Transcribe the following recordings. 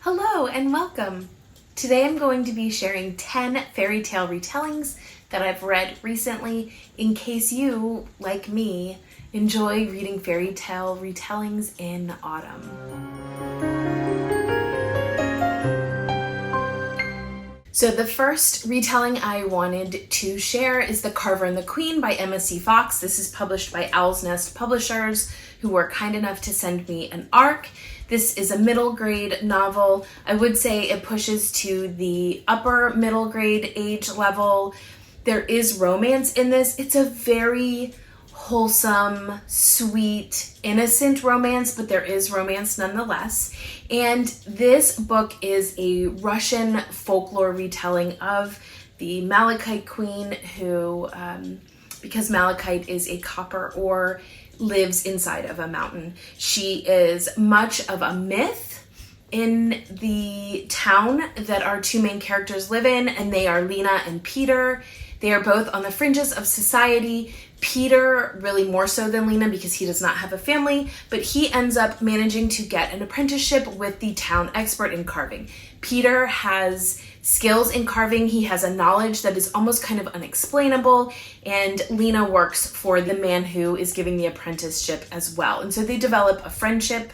Hello and welcome! Today I'm going to be sharing 10 fairy tale retellings that I've read recently in case you, like me, enjoy reading fairy tale retellings in autumn. So the first retelling I wanted to share is The Carver the Queen by Emma C. Fox. This is published by Owl's Nest Publishers, who were kind enough to send me an ARC. This is a middle grade novel. I would say it pushes to the upper middle grade age level. There is romance in this. It's a very wholesome, sweet, innocent romance, but there is romance nonetheless. And this book is a Russian folklore retelling of the Malachite Queen who, because malachite is a copper ore, lives inside of a mountain. She is much of a myth in the town that our two main characters live in, and they are Lena and Peter. They are both on the fringes of society. Peter really more so than Lena because he does not have a family, but he ends up managing to get an apprenticeship with the town expert in carving. Peter has skills in carving. He has a knowledge that is almost kind of unexplainable, and Lena works for the man who is giving the apprenticeship as well. And so they develop a friendship.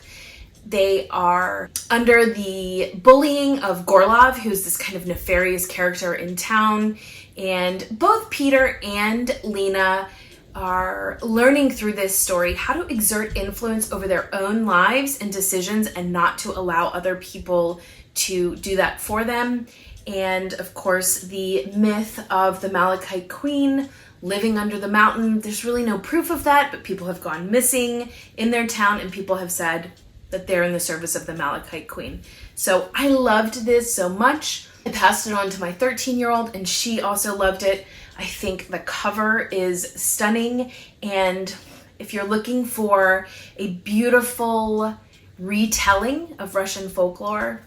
They are under the bullying of Gorlov, who's this kind of nefarious character in town, and both Peter and Lena are learning through this story how to exert influence over their own lives and decisions and not to allow other people to do that for them. And of course, the myth of the Malachite Queen living under the mountain. There's really no proof of that, but people have gone missing in their town and people have said that they're in the service of the Malachite Queen. So I loved this so much. I passed it on to my 13-year-old and she also loved it. I think the cover is stunning, and if you're looking for a beautiful retelling of Russian folklore,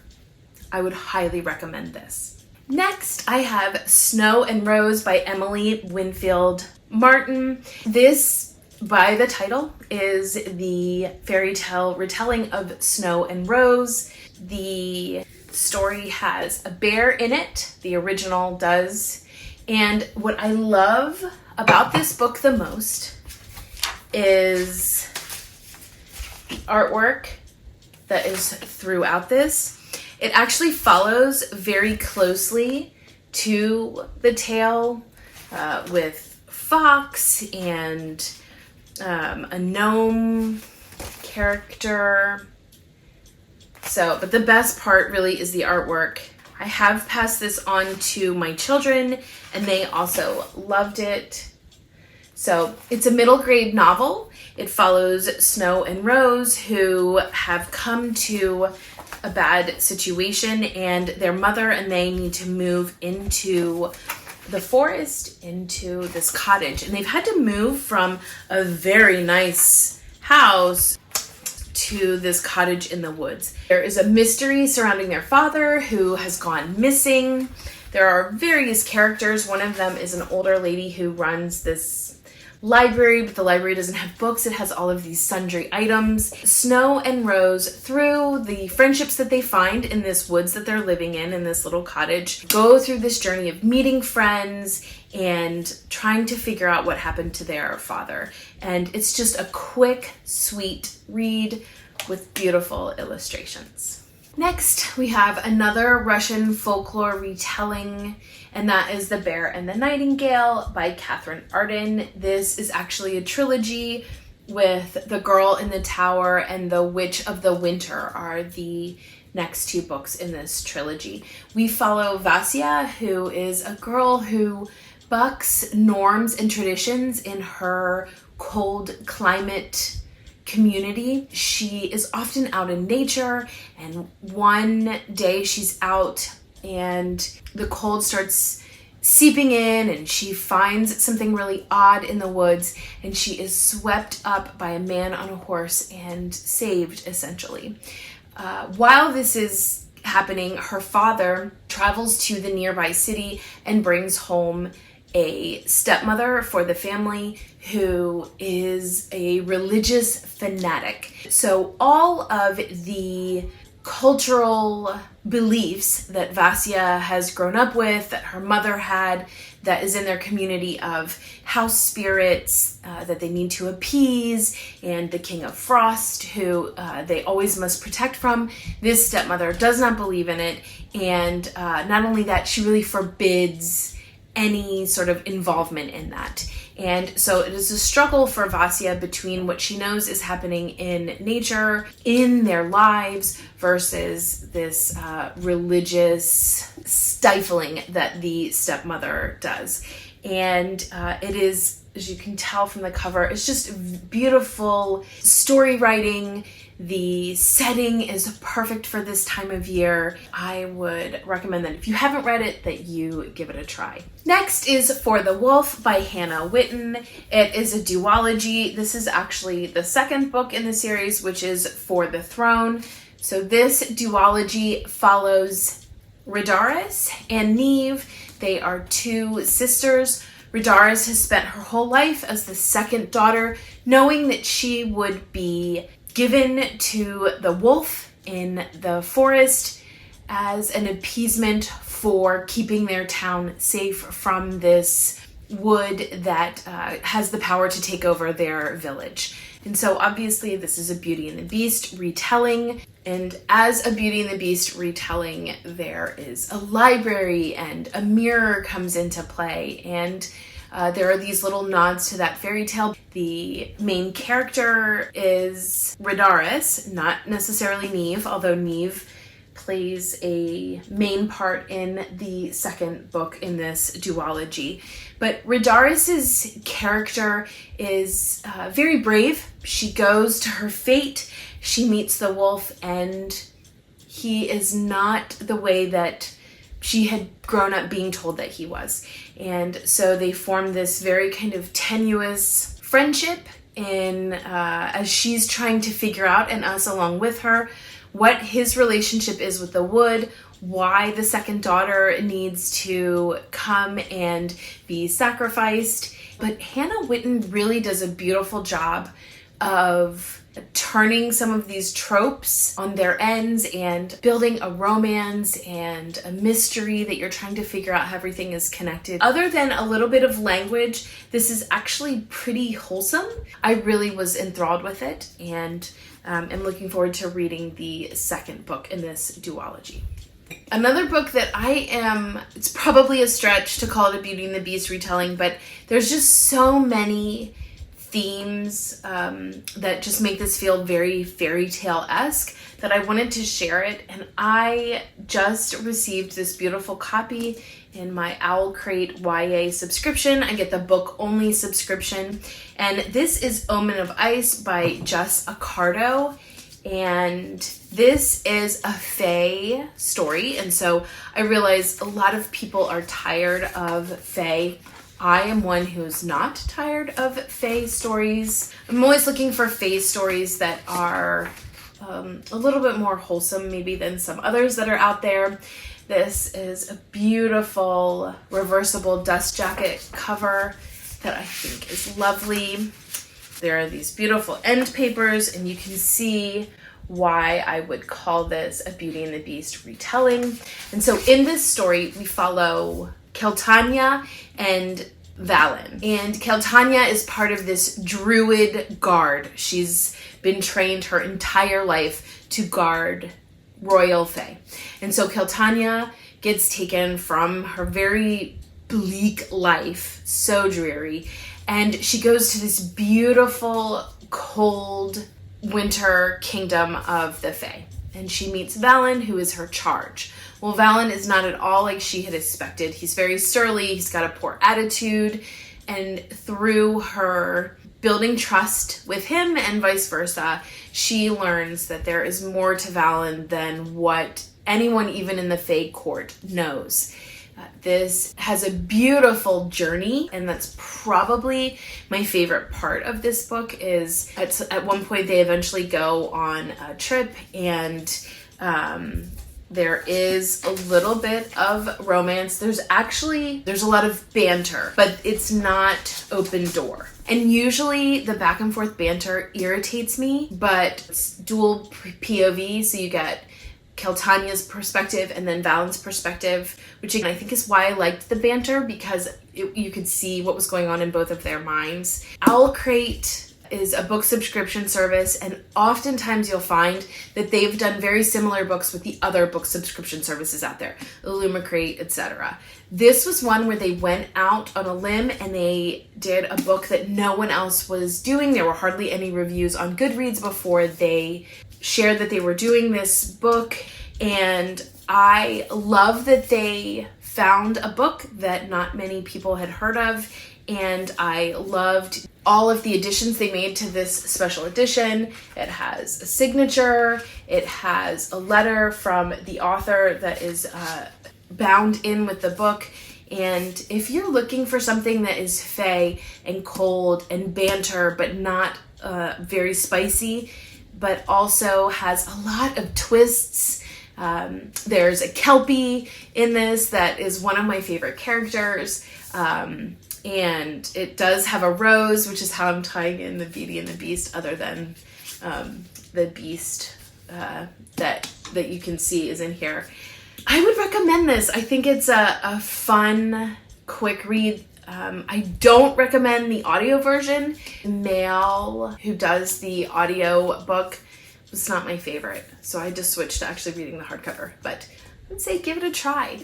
I would highly recommend this. Next, I have Snow and Rose by Emily Winfield Martin. This, by the title, is the fairy tale retelling of Snow and Rose. The story has a bear in it, the original does. And what I love about this book the most is the artwork that is throughout this. It actually follows very closely to the tale with fox and a gnome character. So, but the best part really is the artwork. I have passed this on to my children and they also loved it. So it's a middle grade novel. It follows Snow and Rose, who have come to a bad situation, and their mother and they need to move into the forest, into this cottage. And they've had to move from a very nice house to this cottage in the woods. There is a mystery surrounding their father who has gone missing. There are various characters. One of them is an older lady who runs this library, but the library doesn't have books. It has all of these sundry items. Snow and Rose, through the friendships that they find in this woods that they're living in this little cottage, go through this journey of meeting friends and trying to figure out what happened to their father. And it's just a quick, sweet read with beautiful illustrations. Next, we have another Russian folklore retelling, and that is The Bear and the Nightingale by Catherine Arden. This is actually a trilogy with The Girl in the Tower and The Witch of the Winter are the next two books in this trilogy. We follow Vasya, who is a girl who bucks norms and traditions in her cold climate community. She is often out in nature, and one day she's out and the cold starts seeping in and she finds something really odd in the woods, and she is swept up by a man on a horse and saved, essentially. While this is happening, her father travels to the nearby city and brings home a stepmother for the family who is a religious fanatic. So all of the cultural beliefs that Vasya has grown up with, that her mother had, that is in their community of house spirits that they need to appease, and the King of Frost, who they always must protect from. This stepmother does not believe in it, and not only that, she really forbids any sort of involvement in that. And so it is a struggle for Vasya between what she knows is happening in nature, in their lives, versus this religious stifling that the stepmother does. And it is, as you can tell from the cover, it's just beautiful story writing. The setting is perfect for this time of year. I would recommend that if you haven't read it, that you give it a try. Next is For the Wolf by Hannah Whitten. It is a duology. This is actually the second book in the series, which is For the Throne. So this duology follows Ridaris and Neve. They are two sisters. Ridaris has spent her whole life as the second daughter, knowing that she would be given to the wolf in the forest as an appeasement for keeping their town safe from this wood that has the power to take over their village. And so obviously this is a Beauty and the Beast retelling, and as a Beauty and the Beast retelling, there is a library and a mirror comes into play, and there are these little nods to that fairy tale. The main character is Ridaris, not necessarily Neve, although Neve plays a main part in the second book in this duology. But Ridaris's character is very brave. She goes to her fate. She meets the wolf, and he is not the way that she had grown up being told that he was. And so they form this very kind of tenuous friendship in as she's trying to figure out, and us along with her, what his relationship is with the wood, why the second daughter needs to come and be sacrificed. But Hannah Whitten really does a beautiful job of turning some of these tropes on their ends and building a romance and a mystery that you're trying to figure out how everything is connected. Other than a little bit of language, this is actually pretty wholesome. I really was enthralled with it, and am looking forward to reading the second book in this duology. Another book that it's probably a stretch to call it a Beauty and the Beast retelling, but there's just so many themes that just make this feel very fairy tale-esque that I wanted to share it. And I just received this beautiful copy in my Owl Crate YA subscription. I get the book only subscription, and this is Omen of Ice by Jess Accardo. And this is a fae story, and so I realize a lot of people are tired of fae. I am one who's not tired of fae stories. I'm always looking for fae stories that are a little bit more wholesome maybe than some others that are out there. This is a beautiful reversible dust jacket cover that I think is lovely. There are these beautiful end papers, and you can see why I would call this a Beauty and the Beast retelling. And so in this story, we follow Keltanya and Valen. And Keltanya is part of this druid guard. She's been trained her entire life to guard royal fae. And so Keltanya gets taken from her very bleak life, so dreary, and she goes to this beautiful, cold, winter kingdom of the fae. And she meets Valen, who is her charge. Well, Valen is not at all like she had expected. He's very surly, he's got a poor attitude, and through her building trust with him and vice versa, she learns that there is more to Valen than what anyone even in the fae court knows. This has a beautiful journey, and that's probably my favorite part of this book. Is at one point they eventually go on a trip, and there is a little bit of romance. There's a lot of banter, but it's not open door. And usually the back and forth banter irritates me, but it's dual POV, so you get Keltanya's perspective and then Valen's perspective, which I think is why I liked the banter, because you could see what was going on in both of their minds. Owlcrate is a book subscription service, and oftentimes you'll find that they've done very similar books with the other book subscription services out there, Illumicrate, etc. This was one where they went out on a limb and they did a book that no one else was doing. There were hardly any reviews on Goodreads before they shared that they were doing this book, and I love that they found a book that not many people had heard of, and I loved all of the additions they made to this special edition. It has a signature, it has a letter from the author that is bound in with the book, and if you're looking for something that is fae and cold and banter but not very spicy, but also has a lot of twists, there's a Kelpie in this that is one of my favorite characters, and it does have a rose, which is how I'm tying in the Beauty and the Beast, other than the beast that you can see is in here. I would recommend this. I think it's a fun, quick read. I don't recommend the audio version. Male, who does the audio book, was not my favorite, so I just switched to actually reading the hardcover, but I would say give it a try.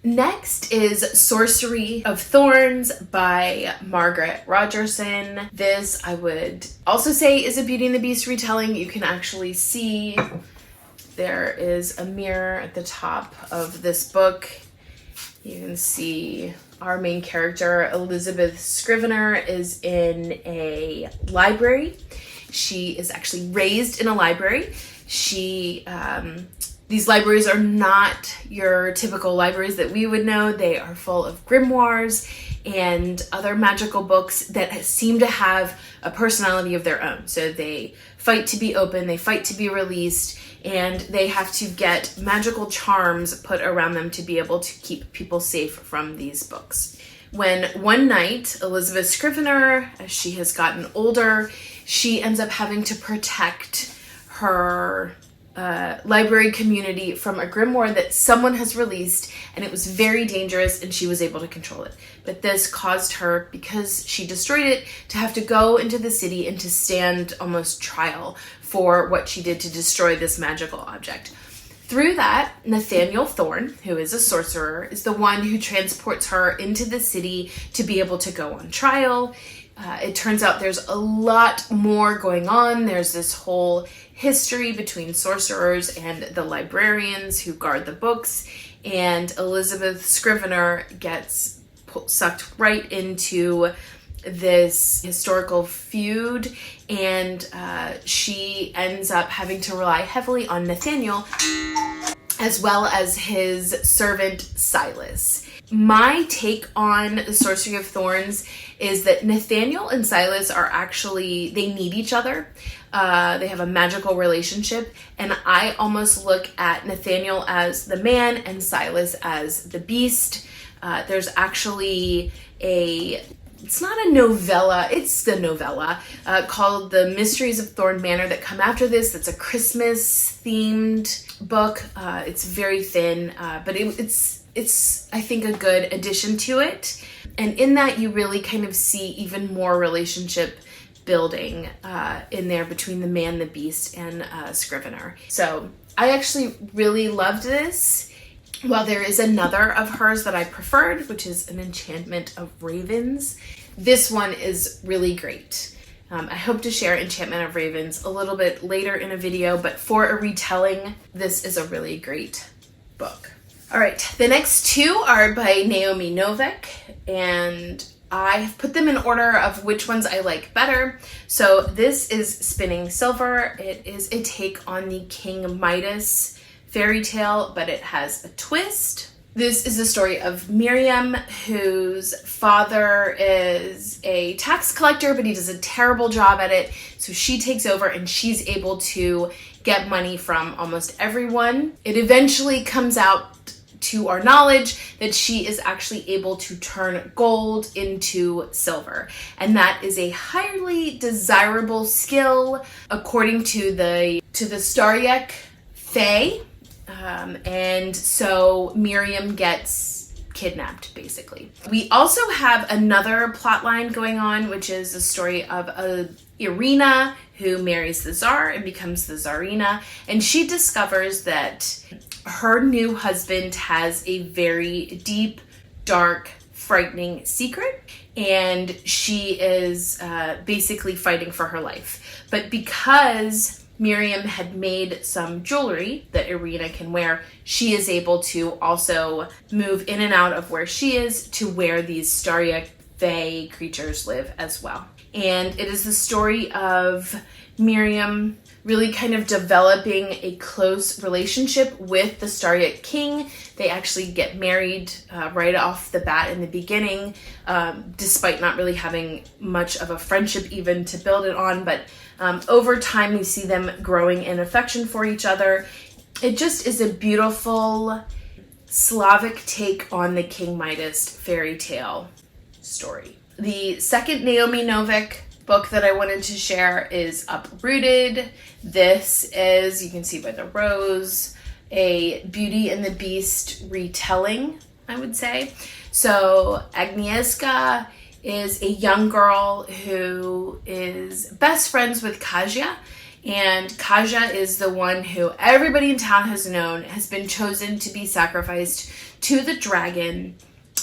Next is Sorcery of Thorns by Margaret Rogerson. This, I would also say, is a Beauty and the Beast retelling. You can actually see there is a mirror at the top of this book. You can see our main character, Elizabeth Scrivener, is in a library. She is actually raised in a library. These libraries are not your typical libraries that we would know. They are full of grimoires and other magical books that seem to have a personality of their own. So they fight to be open, they fight to be released, and they have to get magical charms put around them to be able to keep people safe from these books. When one night, Elizabeth Scrivener, as she has gotten older, she ends up having to protect her library community from a grimoire that someone has released, and it was very dangerous, and she was able to control it. But this caused her, because she destroyed it, to have to go into the city and to stand almost trial for what she did to destroy this magical object. Through that, Nathaniel Thorne, who is a sorcerer, is the one who transports her into the city to be able to go on trial. It turns out there's a lot more going on. There's this whole history between sorcerers and the librarians who guard the books, and Elizabeth Scrivener gets sucked right into this historical feud, and she ends up having to rely heavily on Nathaniel as well as his servant Silas. My take on the Sorcery of Thorns is that Nathaniel and Silas are actually, they need each other. They have a magical relationship, and I almost look at Nathaniel as the man and Silas as the beast. There's actually it's not a novella, it's the novella called The Mysteries of Thorn Manor that come after this. That's a Christmas themed book. It's very thin, but it's I think a good addition to it. And in that you really kind of see even more relationship building in there between the man, the beast, and Scrivener. So I actually really loved this. While there is another of hers that I preferred, which is An Enchantment of Ravens, this one is really great. I hope to share Enchantment of Ravens a little bit later in a video, but for a retelling, this is a really great book. All right, the next two are by Naomi Novik, and I have put them in order of which ones I like better. So this is Spinning Silver. It is a take on the King Midas fairy tale, but it has a twist. This is the story of Miriam, whose father is a tax collector, but he does a terrible job at it. So she takes over and she's able to get money from almost everyone. It eventually comes out to our knowledge that she is actually able to turn gold into silver. And that is a highly desirable skill according to the Staryek fae, and so Miriam gets kidnapped, basically. We also have another plot line going on, which is the story of Irina, who marries the Tsar and becomes the Tsarina, and she discovers that her new husband has a very deep, dark, frightening secret, and she is basically fighting for her life. But because Miriam had made some jewelry that Irina can wear, she is able to also move in and out of where she is to where these Starya fae creatures live as well. And it is the story of Miriam really kind of developing a close relationship with the Starya king. They actually get married right off the bat in the beginning, despite not really having much of a friendship even to build it on. But over time, we see them growing in affection for each other. It just is a beautiful Slavic take on the King Midas fairy tale story. The second Naomi Novik book that I wanted to share is Uprooted. This is, you can see by the rose, a Beauty and the Beast retelling, I would say. So Agnieszka is a young girl who is best friends with Kasia, and Kasia is the one who everybody in town has known has been chosen to be sacrificed to the dragon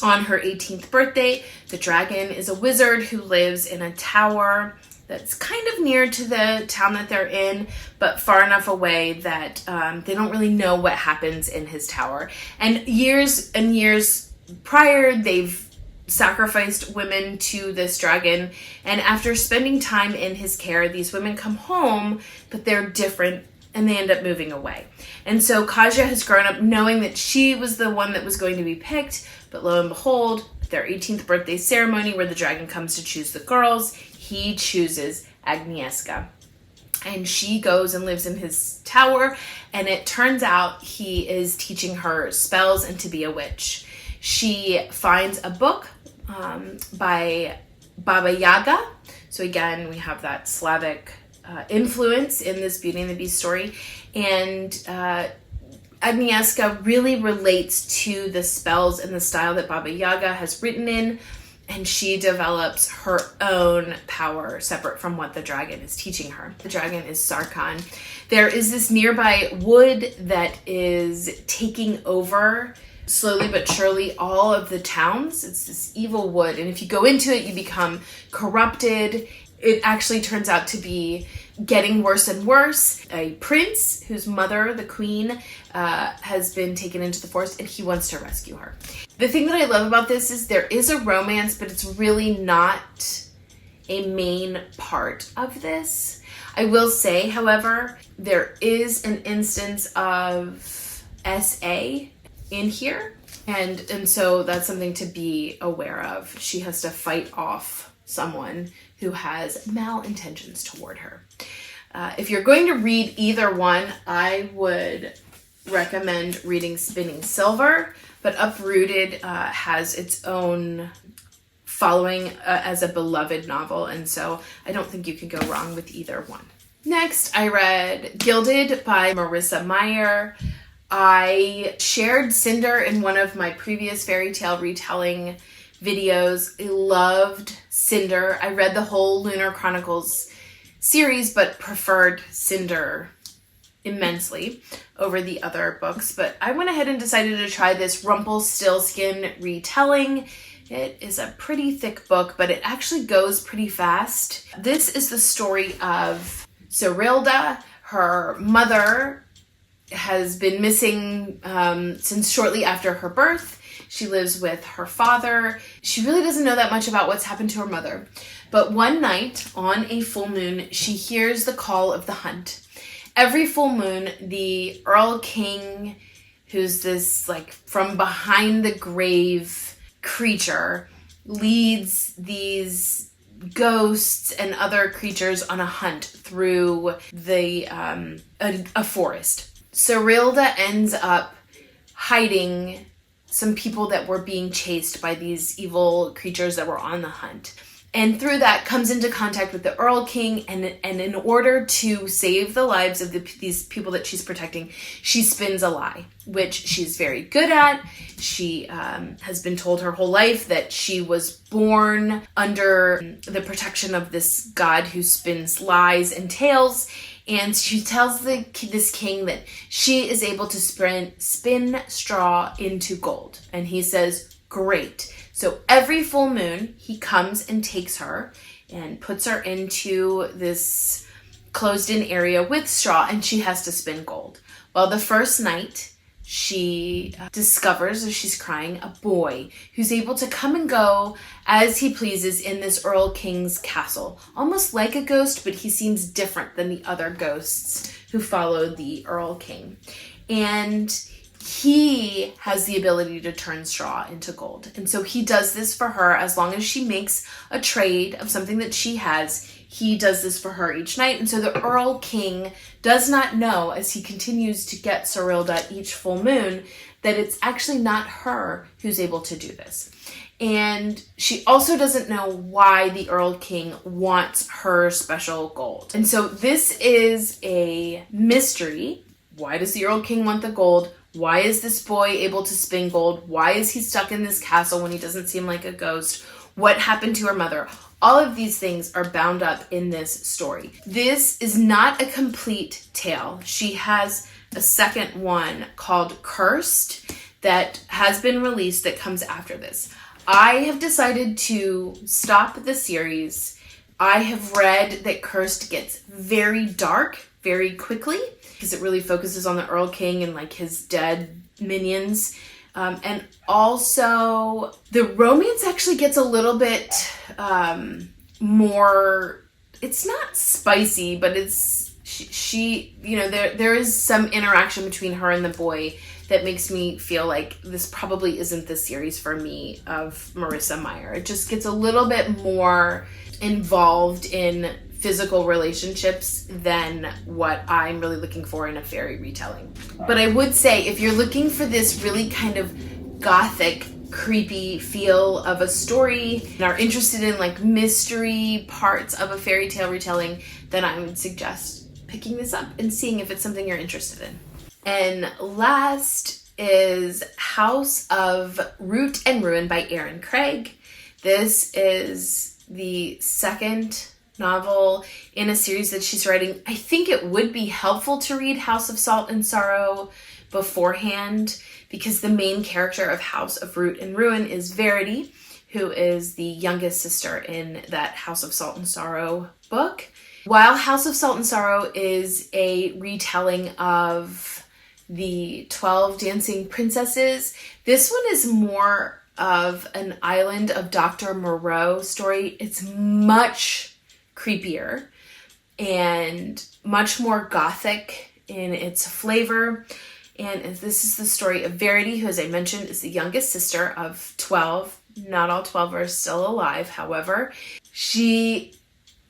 on her 18th birthday. The dragon is a wizard who lives in a tower that's kind of near to the town that they're in, but far enough away that they don't really know what happens in his tower. And years prior, they've sacrificed women to this dragon, and after spending time in his care, these women come home, but they're different and they end up moving away. And so Kasia has grown up knowing that she was the one that was going to be picked, but lo and behold, their 18th birthday ceremony where the dragon comes to choose the girls, he chooses Agnieszka. And she goes and lives in his tower, and it turns out he is teaching her spells and to be a witch. She finds a book by Baba Yaga. So again, we have that Slavic influence in this Beauty and the Beast story. And Agnieszka really relates to the spells and the style that Baba Yaga has written in, and she develops her own power separate from what the dragon is teaching her. The dragon is Sarkhan. There is this nearby wood that is taking over slowly but surely all of the towns. It's this evil wood, and if you go into it, you become corrupted. It actually turns out to be getting worse and worse. A prince whose mother, the queen, has been taken into the forest, and he wants to rescue her. The thing that I love about this is there is a romance, but it's really not a main part of this. I will say, however, there is an instance of SA in here, and so that's something to be aware of. She has to fight off someone who has malintentions toward her. If you're going to read either one, I would recommend reading Spinning Silver, but Uprooted has its own following as a beloved novel, and so I don't think you could go wrong with either one. Next, I read Gilded by Marissa Meyer. I shared Cinder in one of my previous fairy tale retelling videos. I loved Cinder. I read the whole Lunar Chronicles series, but preferred Cinder immensely over the other books. But I went ahead and decided to try this Rumpelstiltskin retelling. It is a pretty thick book, but it actually goes pretty fast. This is the story of Cyrilda. Her mother has been missing since shortly after her birth. She lives with her father. She really doesn't know that much about what's happened to her mother. But one night on a full moon, she hears the call of the hunt. Every full moon, the Earl King, who's this like from behind the grave creature, leads these ghosts and other creatures on a hunt through a forest. Cyrilda ends up hiding some people that were being chased by these evil creatures that were on the hunt. And through that comes into contact with the Earl King, and in order to save the lives of these people that she's protecting, she spins a lie, which she's very good at. She has been told her whole life that she was born under the protection of this god who spins lies and tales. And she tells this king that she is able to spin straw into gold. And he says, great. So every full moon, he comes and takes her and puts her into this closed-in area with straw, and she has to spin gold. Well, the first night, she discovers, as she's crying, a boy who's able to come and go as he pleases in this Earl King's castle. Almost like a ghost, but he seems different than the other ghosts who follow the Earl King. And he has the ability to turn straw into gold. And so he does this for her as long as she makes a trade of something that she has. He does this for her each night. And so the Earl King does not know, as he continues to get Sorilda each full moon, that it's actually not her who's able to do this. And she also doesn't know why the Earl King wants her special gold. And so this is a mystery. Why does the Earl King want the gold? Why is this boy able to spin gold? Why is he stuck in this castle when he doesn't seem like a ghost? What happened to her mother? All of these things are bound up in this story. This is not a complete tale. She has a second one called Cursed that has been released that comes after this. I have decided to stop the series. I have read that Cursed gets very dark very quickly because it really focuses on the Earl King and like his dead minions. And also the romance actually gets a little bit more, it's not spicy, but it's, she you know, there is some interaction between her and the boy that makes me feel like this probably isn't the series for me of Marissa Meyer. It just gets a little bit more involved in physical relationships than what I'm really looking for in a fairy retelling. But I would say if you're looking for this really kind of gothic, creepy feel of a story and are interested in like mystery parts of a fairy tale retelling, then I would suggest picking this up and seeing if it's something you're interested in. And last is House of Root and Ruin by Erin Craig. This is the second novel in a series that she's writing. I think it would be helpful to read House of Salt and Sorrow beforehand because the main character of House of Root and Ruin is Verity, who is the youngest sister in that House of Salt and Sorrow book. While House of Salt and Sorrow is a retelling of the 12 Dancing Princesses, this one is more of an Island of Dr. Moreau story. It's much creepier and much more gothic in its flavor. And this is the story of Verity, who, as I mentioned, is the youngest sister of 12. Not all 12 are still alive, however. She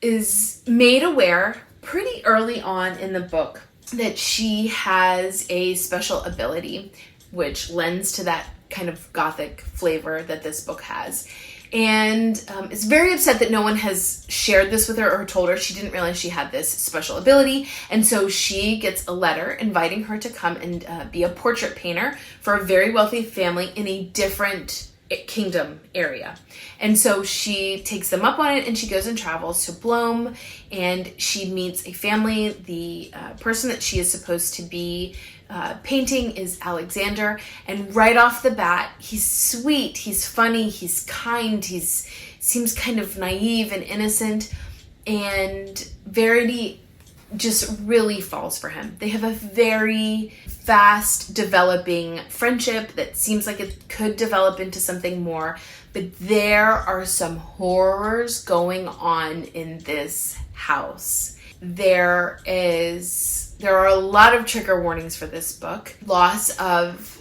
is made aware pretty early on in the book that she has a special ability, which lends to that kind of gothic flavor that this book has. And is very upset that no one has shared this with her or told her. She didn't realize she had this special ability. And so she gets a letter inviting her to come and be a portrait painter for a very wealthy family in a different kingdom area. And so she takes them up on it and she goes and travels to Bloem and she meets a family. The person that she is supposed to be painting is Alexander, and right off the bat, he's sweet, he's funny, he's kind, seems kind of naive and innocent, and Verity just really falls for him. They have a very fast developing friendship that seems like it could develop into something more, but there are some horrors going on in this house. There are a lot of trigger warnings for this book. Loss of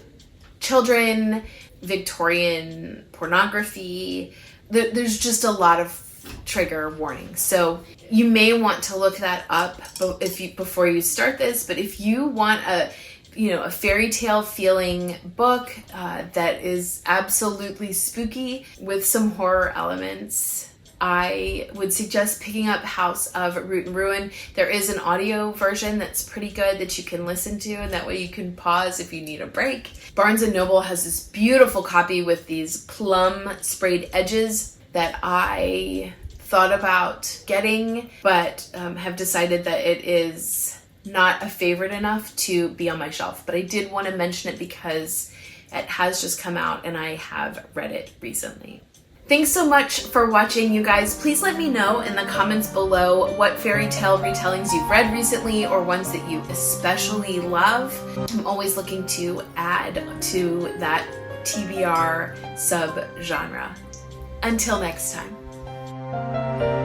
children, Victorian pornography. There's just a lot of trigger warnings. So you may want to look that up before you start this. But if you want a fairy tale feeling book that is absolutely spooky with some horror elements, I would suggest picking up House of Root and Ruin. There is an audio version that's pretty good that you can listen to, and that way you can pause if you need a break. Barnes & Noble has this beautiful copy with these plum sprayed edges that I thought about getting, but have decided that it is not a favorite enough to be on my shelf. But I did want to mention it because it has just come out and I have read it recently. Thanks so much for watching, you guys. Please let me know in the comments below what fairy tale retellings you've read recently or ones that you especially love. I'm always looking to add to that TBR sub-genre. Until next time.